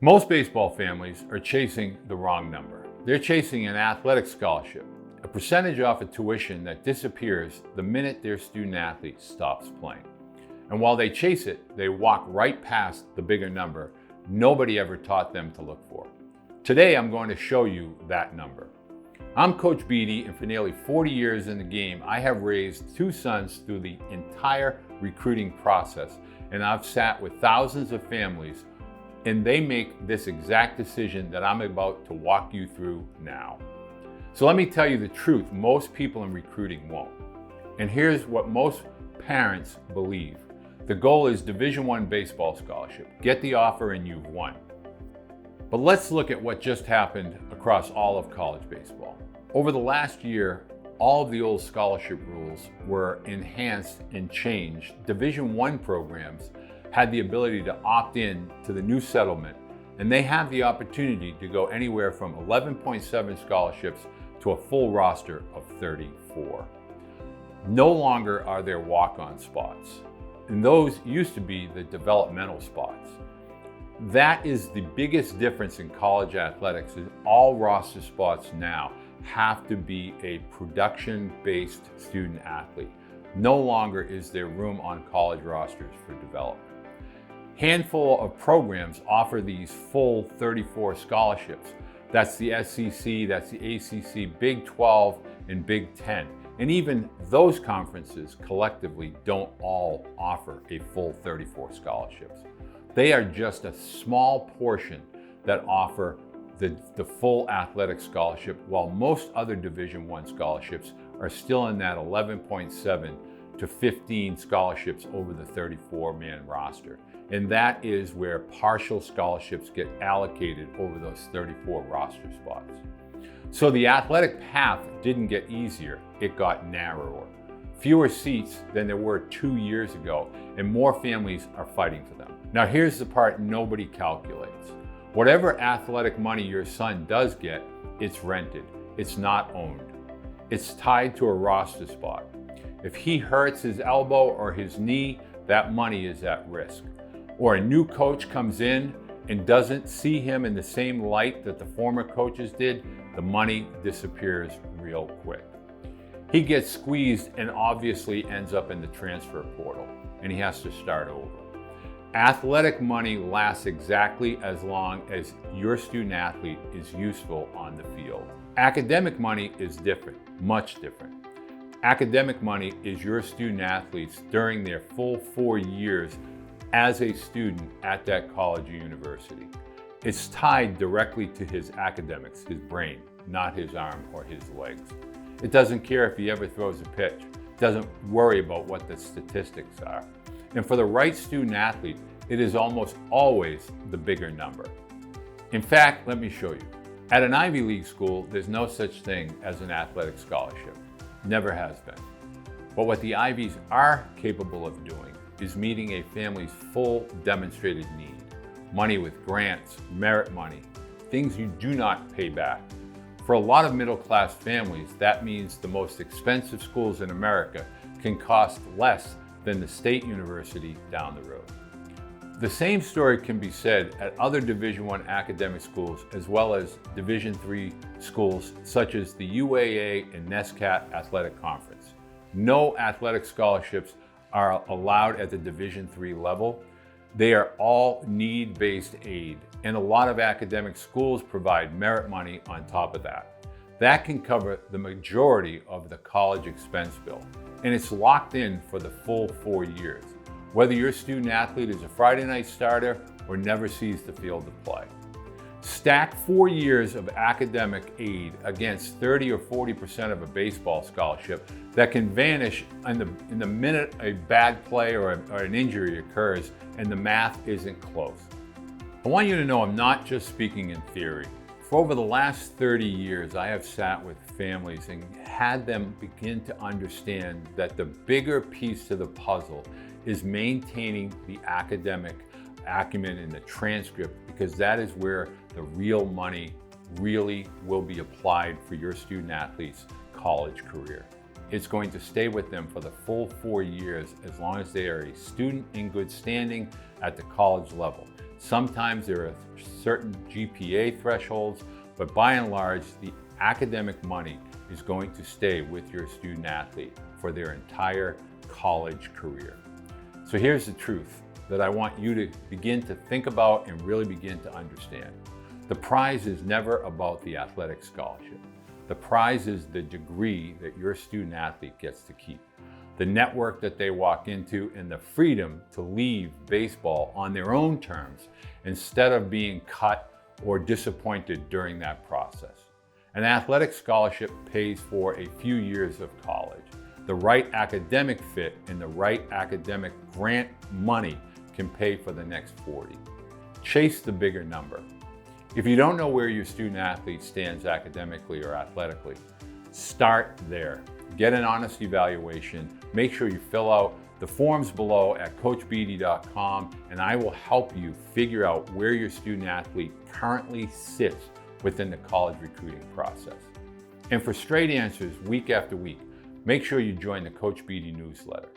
Most baseball families are chasing the wrong number. They're chasing an athletic scholarship, a percentage off of tuition that disappears the minute their student athlete stops playing. And while they chase it, they walk right past the bigger number nobody ever taught them to look for. Today, I'm going to show you that number. I'm Coach Beede, and for nearly 40 years in the game, I have raised two sons through the entire recruiting process, and I've sat with thousands of families, and they make this exact decision that I'm about to walk you through now. So let me tell you the truth, most people in recruiting won't. And here's what most parents believe. The goal is Division I baseball scholarship. Get the offer and you've won. But let's look at what just happened across all of college baseball. Over the last year, all of the old scholarship rules were enhanced and changed. Division I programs had the ability to opt in to the new settlement, and they have the opportunity to go anywhere from 11.7 scholarships to a full roster of 34. No longer are there walk-on spots, and those used to be the developmental spots. That is the biggest difference in college athletics, is all roster spots now have to be a production-based student athlete. No longer is there room on college rosters for development. Handful of programs offer these full 34 scholarships. That's the SEC, that's the ACC, Big 12, and Big 10. And even those conferences collectively don't all offer a full 34 scholarships. They are just a small portion that offer the full athletic scholarship, while most other Division I scholarships are still in that 11.7 to 15 scholarships over the 34-man roster. And that is where partial scholarships get allocated over those 34 roster spots. So the athletic path didn't get easier, it got narrower. Fewer seats than there were 2 years ago, and more families are fighting for them. Now here's the part nobody calculates. Whatever athletic money your son does get, it's rented. It's not owned. It's tied to a roster spot. If he hurts his elbow or his knee, that money is at risk. Or a new coach comes in and doesn't see him in the same light that the former coaches did, the money disappears real quick. He gets squeezed and obviously ends up in the transfer portal, and he has to start over. Athletic money lasts exactly as long as your student athlete is useful on the field. Academic money is different, much different. Academic money is your student athletes during their full 4 years as a student at that college or university. It's tied directly to his academics, his brain, not his arm or his legs. It doesn't care if he ever throws a pitch. It doesn't worry about what the statistics are. And for the right student athlete, it is almost always the bigger number. In fact, let me show you. At an Ivy League school, there's no such thing as an athletic scholarship. Never has been. But what the Ivies are capable of doing is meeting a family's full demonstrated need. Money with grants, merit money, things you do not pay back. For a lot of middle-class families, that means the most expensive schools in America can cost less than the state university down the road. The same story can be said at other Division I academic schools, as well as Division III schools such as the UAA and NESCAT Athletic Conference. No athletic scholarships are allowed at the Division III level. They are all need-based aid, and a lot of academic schools provide merit money on top of that. That can cover the majority of the college expense bill, and it's locked in for the full 4 years, whether your student athlete is a Friday night starter or never sees the field of play. Stack 4 years of academic aid against 30 or 40% of a baseball scholarship that can vanish in the minute a bad play or an injury occurs and the math isn't close. I want you to know I'm not just speaking in theory. For over the last 30 years, I have sat with families and had them begin to understand that the bigger piece to the puzzle is maintaining the academic acumen in the transcript, because that is where the real money really will be applied for your student athlete's college career. It's going to stay with them for the full 4 years as long as they are a student in good standing at the college level. Sometimes there are certain GPA thresholds, but by and large, the academic money is going to stay with your student athlete for their entire college career. So here's the truth that I want you to begin to think about and really begin to understand. The prize is never about the athletic scholarship. The prize is the degree that your student athlete gets to keep, the network that they walk into, and the freedom to leave baseball on their own terms instead of being cut or disappointed during that process. An athletic scholarship pays for a few years of college. The right academic fit and the right academic grant money can pay for the next 40. Chase the bigger number. If you don't know where your student athlete stands academically or athletically, start there. Get an honest evaluation. Make sure you fill out the forms below at coachbeede.com, and I will help you figure out where your student athlete currently sits within the college recruiting process. And for straight answers week after week, make sure you join the Coach Beede newsletter.